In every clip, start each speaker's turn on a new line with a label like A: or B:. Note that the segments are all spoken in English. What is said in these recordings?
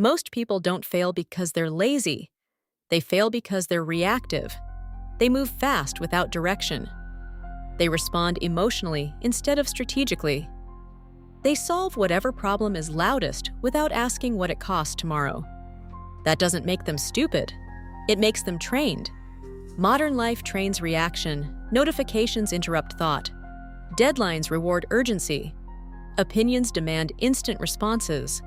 A: Most people don't fail because they're lazy. They fail because they're reactive. They move fast without direction. They respond emotionally instead of strategically. They solve whatever problem is loudest without asking what it costs tomorrow. That doesn't make them stupid. It makes them trained. Modern life trains reaction. Notifications interrupt thought. Deadlines reward urgency. Opinions demand instant responses.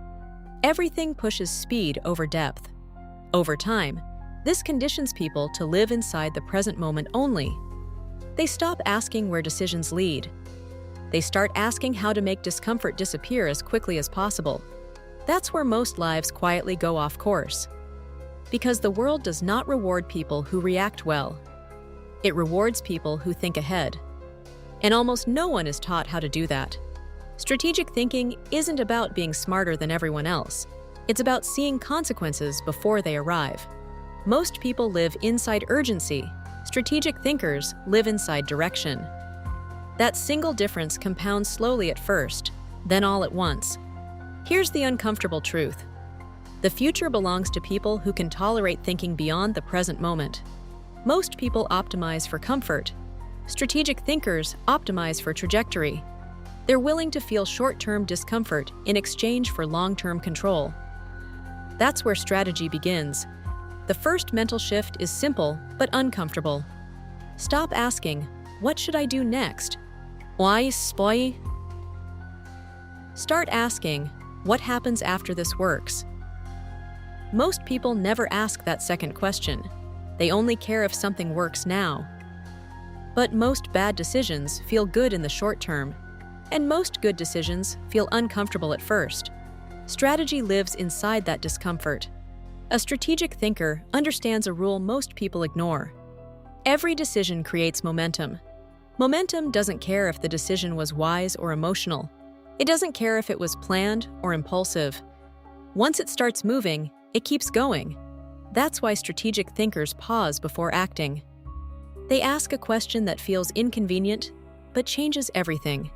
A: Everything pushes speed over depth. Over time, this conditions people to live inside the present moment only. They stop asking where decisions lead. They start asking how to make discomfort disappear as quickly as possible. That's where most lives quietly go off course. Because the world does not reward people who react well. It rewards people who think ahead. And almost no one is taught how to do that. Strategic thinking isn't about being smarter than everyone else. It's about seeing consequences before they arrive. Most people live inside urgency. Strategic thinkers live inside direction. That single difference compounds slowly at first, then all at once. Here's the uncomfortable truth. The future belongs to people who can tolerate thinking beyond the present moment. Most people optimize for comfort. Strategic thinkers optimize for trajectory. They're willing to feel short-term discomfort in exchange for long-term control. That's where strategy begins. The first mental shift is simple but uncomfortable. Stop asking, "What should I do next?" Why spoy? Start asking, "What happens after this works?" Most people never ask that second question. They only care if something works now. But most bad decisions feel good in the short term, and most good decisions feel uncomfortable at first. Strategy lives inside that discomfort. A strategic thinker understands a rule most people ignore. Every decision creates momentum. Momentum doesn't care if the decision was wise or emotional. It doesn't care if it was planned or impulsive. Once it starts moving, it keeps going. That's why strategic thinkers pause before acting. They ask a question that feels inconvenient, but changes everything.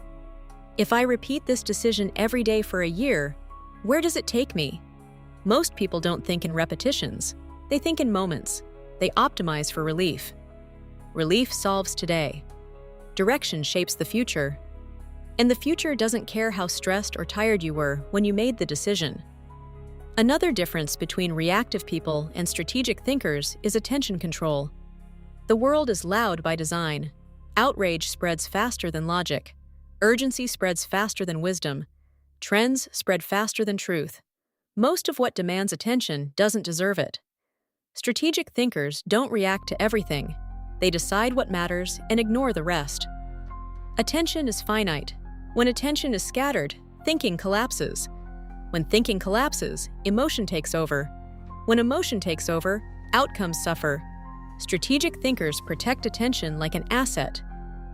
A: If I repeat this decision every day for a year, where does it take me? Most people don't think in repetitions. They think in moments. They optimize for relief. Relief solves today. Direction shapes the future. And the future doesn't care how stressed or tired you were when you made the decision. Another difference between reactive people and strategic thinkers is attention control. The world is loud by design. Outrage spreads faster than logic. Urgency spreads faster than wisdom. Trends spread faster than truth. Most of what demands attention doesn't deserve it. Strategic thinkers don't react to everything. They decide what matters and ignore the rest. Attention is finite. When attention is scattered, thinking collapses. When thinking collapses, emotion takes over. When emotion takes over, outcomes suffer. Strategic thinkers protect attention like an asset.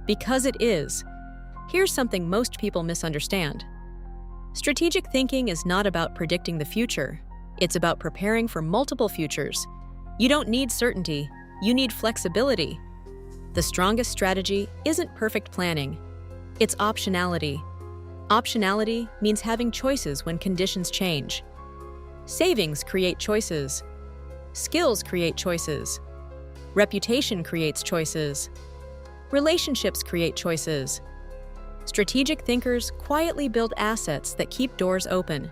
A: Because it is. Here's something most people misunderstand. Strategic thinking is not about predicting the future. It's about preparing for multiple futures. You don't need certainty. You need flexibility. The strongest strategy isn't perfect planning. It's optionality. Optionality means having choices when conditions change. Savings create choices. Skills create choices. Reputation creates choices. Relationships create choices. Strategic thinkers quietly build assets that keep doors open.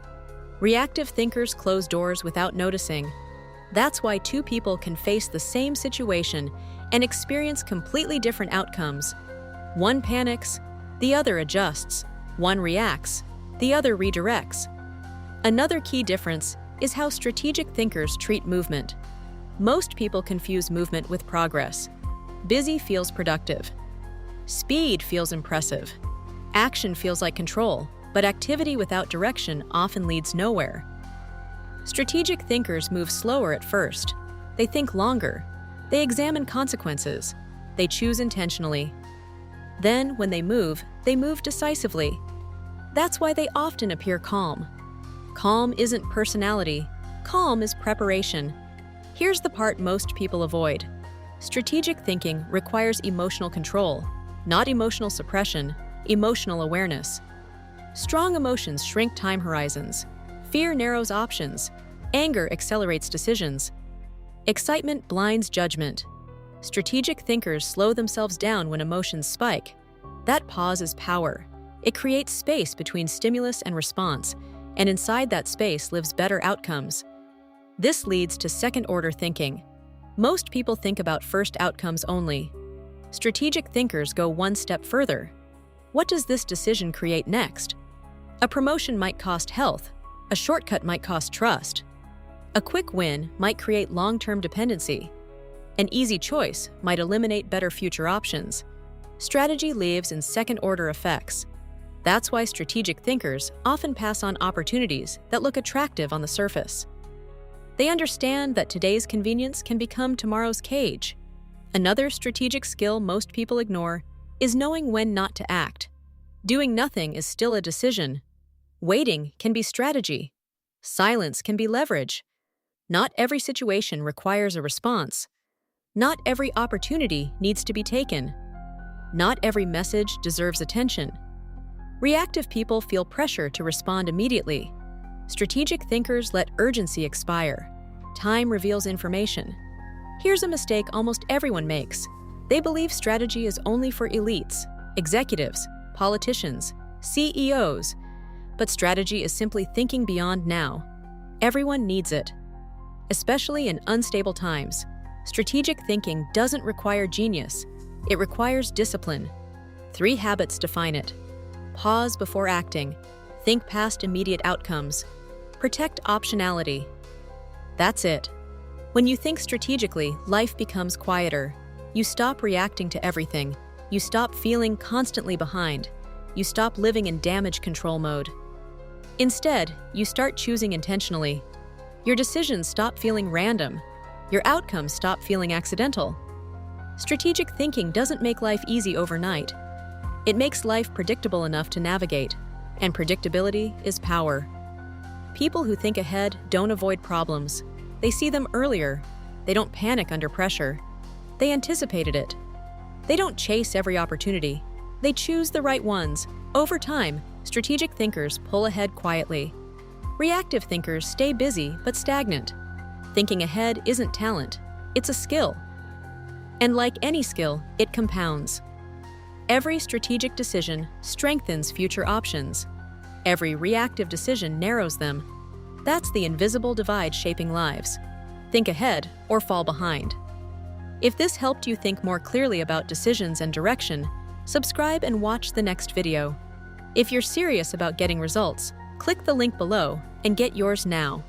A: Reactive thinkers close doors without noticing. That's why two people can face the same situation and experience completely different outcomes. One panics, the other adjusts. One reacts, the other redirects. Another key difference is how strategic thinkers treat movement. Most people confuse movement with progress. Busy feels productive. Speed feels impressive. Action feels like control, but activity without direction often leads nowhere. Strategic thinkers move slower at first. They think longer. They examine consequences. They choose intentionally. Then, when they move decisively. That's why they often appear calm. Calm isn't personality. Calm is preparation. Here's the part most people avoid. Strategic thinking requires emotional control, not emotional suppression, emotional awareness. Strong emotions shrink time horizons. Fear narrows options. Anger accelerates decisions. Excitement blinds judgment. Strategic thinkers slow themselves down when emotions spike. That pause is power. It creates space between stimulus and response, and inside that space lives better outcomes. This leads to second-order thinking. Most people think about first outcomes only. Strategic thinkers go one step further. What does this decision create next? A promotion might cost health. A shortcut might cost trust. A quick win might create long-term dependency. An easy choice might eliminate better future options. Strategy lives in second-order effects. That's why strategic thinkers often pass on opportunities that look attractive on the surface. They understand that today's convenience can become tomorrow's cage. Another strategic skill most people ignore is knowing when not to act. Doing nothing is still a decision. Waiting can be strategy. Silence can be leverage. Not every situation requires a response. Not every opportunity needs to be taken. Not every message deserves attention. Reactive people feel pressure to respond immediately. Strategic thinkers let urgency expire. Time reveals information. Here's a mistake almost everyone makes. They believe strategy is only for elites, executives, politicians, CEOs. But strategy is simply thinking beyond now. Everyone needs it. Especially in unstable times, strategic thinking doesn't require genius. It requires discipline. 3 habits define it. Pause before acting. Think past immediate outcomes. Protect optionality. That's it. When you think strategically, life becomes quieter. You stop reacting to everything. You stop feeling constantly behind. You stop living in damage control mode. Instead, you start choosing intentionally. Your decisions stop feeling random. Your outcomes stop feeling accidental. Strategic thinking doesn't make life easy overnight. It makes life predictable enough to navigate, and predictability is power. People who think ahead don't avoid problems. They see them earlier. They don't panic under pressure. They anticipated it. They don't chase every opportunity. They choose the right ones. Over time, strategic thinkers pull ahead quietly. Reactive thinkers stay busy but stagnant. Thinking ahead isn't talent, it's a skill. And like any skill, it compounds. Every strategic decision strengthens future options. Every reactive decision narrows them. That's the invisible divide shaping lives. Think ahead or fall behind. If this helped you think more clearly about decisions and direction, subscribe and watch the next video. If you're serious about getting results, click the link below and get yours now.